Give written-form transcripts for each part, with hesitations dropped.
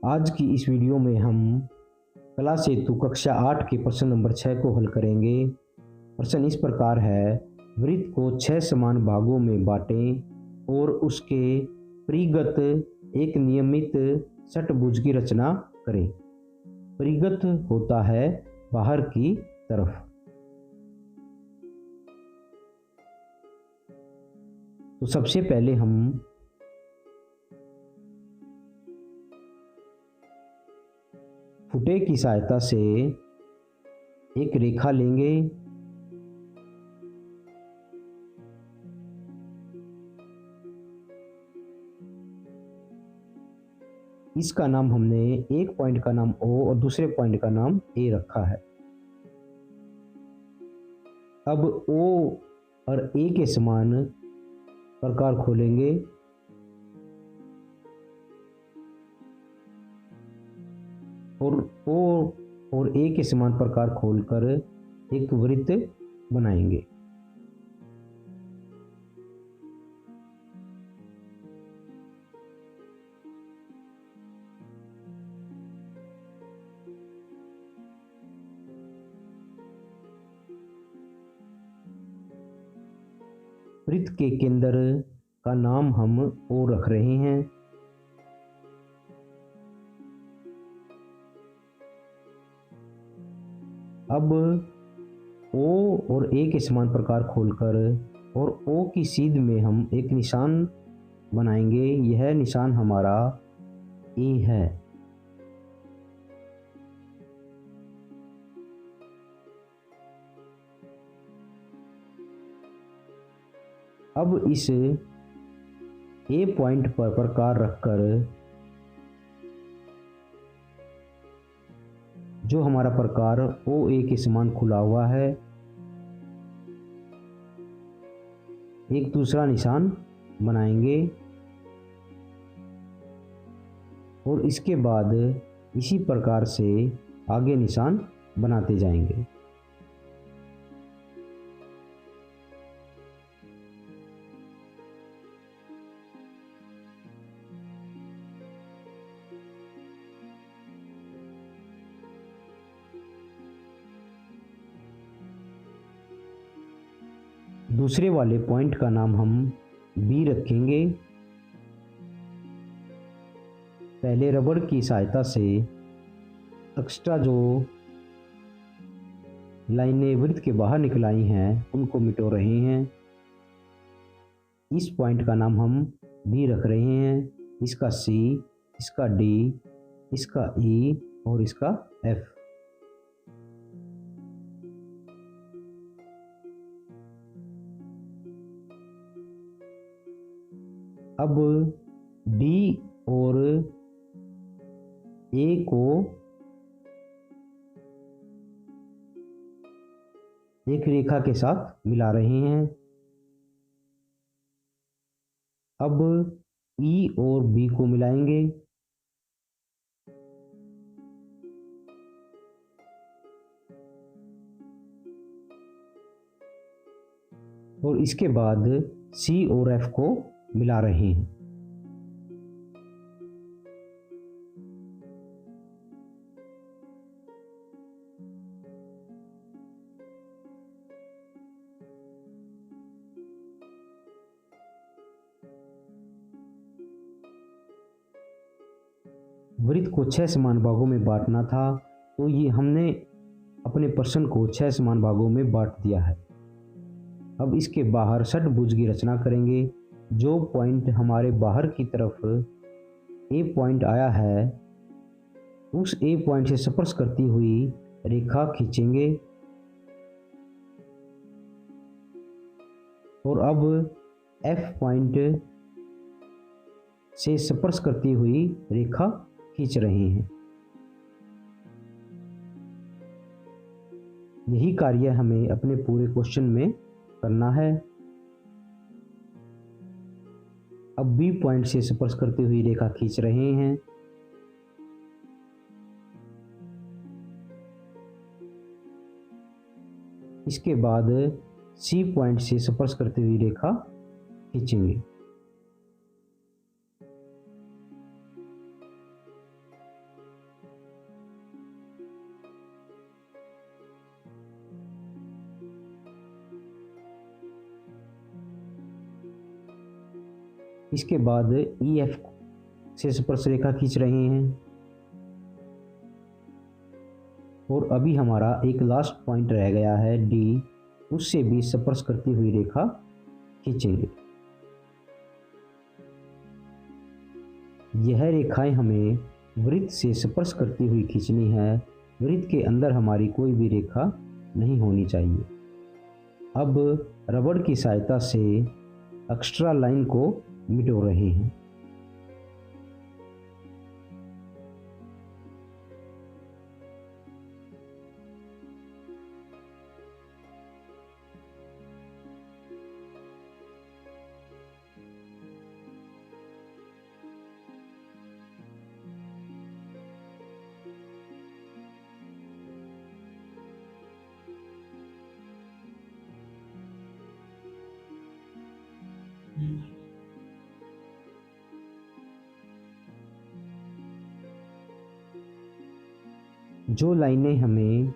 आज की इस वीडियो में हम कला सेतु कक्षा 8 के प्रश्न नंबर 6 को हल करेंगे। प्रश्न इस प्रकार है, वृत्त को 6 समान भागों में बांटें और उसके परिगत एक नियमित षट्भुज की रचना करें। परिगत होता है बाहर की तरफ। तो सबसे पहले हम फुटे की सहायता से एक रेखा लेंगे। इसका नाम हमने एक पॉइंट का नाम O और दूसरे पॉइंट का नाम A रखा है। अब O और A के समान प्रकार खोलेंगे और O और A के समान प्रकार खोलकर एक वृत्त बनाएंगे। वृत्त के केंद्र का नाम हम O रख रहे हैं। अब O और A के समान प्रकार खोलकर और O की सीध में हम एक निशान बनाएंगे। यह निशान हमारा A है। अब इस A पॉइंट पर प्रकार रखकर जो हमारा प्रकार OA के समान खुला हुआ है, एक दूसरा निशान बनाएंगे और इसके बाद इसी प्रकार से आगे निशान बनाते जाएंगे। दूसरे वाले पॉइंट का नाम हम B रखेंगे। पहले रबड़ की सहायता से एक्स्ट्रा जो लाइनें वृत्त के बाहर निकल आई हैं उनको मिटो रहे हैं। इस पॉइंट का नाम हम B रख रहे हैं। इसका C, इसका D, इसका E और इसका F। अब D और A को एक रेखा के साथ मिला रहे हैं। अब E और B को मिलाएंगे और इसके बाद C और F को मिला रहे हैं। वृत्त को 6 समान भागों में बांटना था, तो ये हमने अपने प्रश्न को 6 समान भागों में बांट दिया है। अब इसके बाहर षट्भुज की रचना करेंगे। जो पॉइंट हमारे बाहर की तरफ A पॉइंट आया है, उस A पॉइंट से स्पर्श करती हुई रेखा खींचेंगे और अब F पॉइंट से स्पर्श करती हुई रेखा खींच रहे हैं। यही कार्य हमें अपने पूरे क्वेश्चन में करना है। अब B पॉइंट से स्पर्श करती हुई रेखा खींच रहे हैं। इसके बाद C पॉइंट से स्पर्श करती हुई रेखा खींचेंगे। इसके बाद ई एफ से स्पर्श रेखा खींच रहे हैं और अभी हमारा एक लास्ट पॉइंट रह गया है डी, उससे भी स्पर्श करती हुई रेखा खींचेंगे। यह रेखाएं हमें वृत्त से स्पर्श करती हुई खींचनी है, वृत्त के अंदर हमारी कोई भी रेखा नहीं होनी चाहिए। अब रबड़ की सहायता से एक्स्ट्रा लाइन को मिटो रहे हैं। जो लाइनें हमें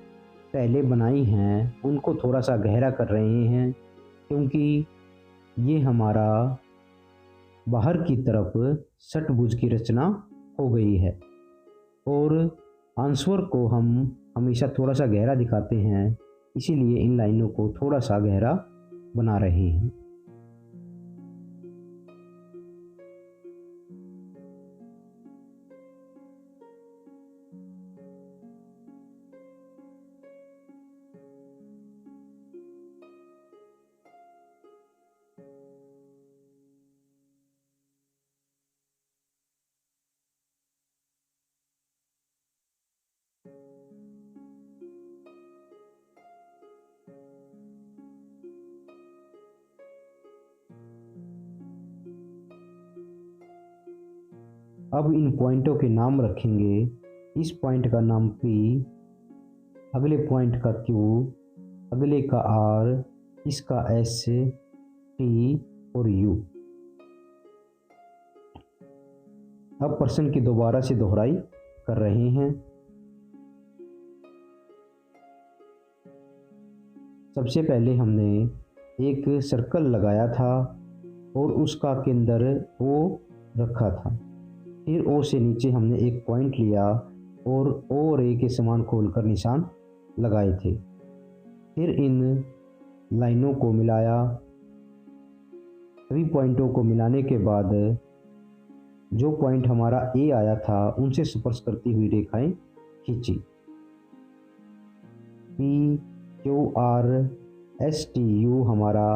पहले बनाई हैं उनको थोड़ा सा गहरा कर रहे हैं, क्योंकि ये हमारा बाहर की तरफ षटभुज की रचना हो गई है और आंसर को हम हमेशा थोड़ा सा गहरा दिखाते हैं, इसीलिए इन लाइनों को थोड़ा सा गहरा बना रहे हैं। अब इन पॉइंटों के नाम रखेंगे। इस पॉइंट का नाम P, अगले पॉइंट का Q, अगले का R, इसका S, T और U। अब प्रश्न की दोबारा से दोहराई कर रहे हैं। सबसे पहले हमने एक सर्कल लगाया था और उसका केंद्र O रखा था। फिर O से नीचे हमने एक पॉइंट लिया और O और A के समान खोलकर निशान लगाए थे। फिर इन लाइनों को मिलाया। सभी पॉइंटों को मिलाने के बाद जो पॉइंट हमारा A आया था उनसे स्पर्श करती हुई रेखाएं खींची। P, Q, R, S, T, U हमारा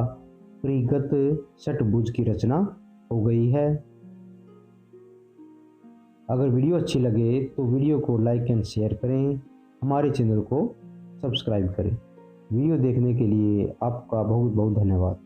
परिगत षटभुज की रचना हो गई है। अगर वीडियो अच्छी लगे तो वीडियो को लाइक एंड शेयर करें, हमारे चैनल को सब्सक्राइब करें। वीडियो देखने के लिए आपका बहुत बहुत धन्यवाद।